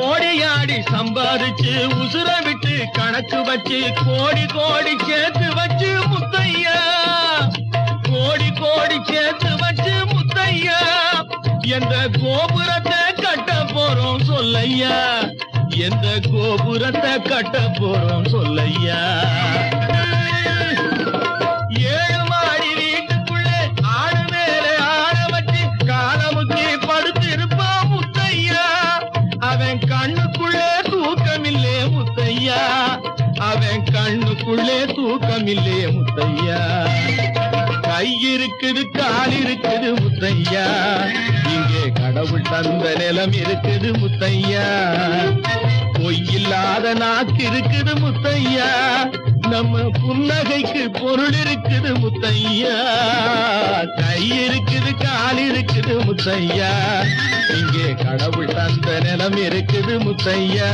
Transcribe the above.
ஓடியாடி சம்பாதிச்சு உசுர விட்டு கணக்கு வச்சு கோடி கோடி சேர்த்து வச்சு முத்தையா, கோடி கோடி சேர்த்து வச்சு முத்தையா, எந்த கோபுரத்தை கட்ட போறோம் சொல்லையா, எந்த கோபுரத்தை கட்ட போறோம் சொல்லையா. ஏழு மாடி வீட்டுக்குள்ளே ஆடு மேல ஆட வச்சு காலமுக்கி படுத்திருப்பான் முத்தையா, அவன் கண்ணுக்குள்ளே தூக்கமில்லே முத்தையா, அவன் கண்ணுக்குள்ளே தூக்கமில்லே முத்தையா. கை இருக்குது கால் இருக்குது முத்தையா, இங்கே கடவுள் தந்த நிலம் இருக்குது முத்தையா. பொய்யில்லாத நாக்கு இருக்குது முத்தையா, நம்ம புன்னகைக்கு பொருள் இருக்குது முத்தையா. கை இருக்குது கால் இருக்குது முத்தையா, இங்கே கடவுள் தந்த நிலம் இருக்குது முத்தையா.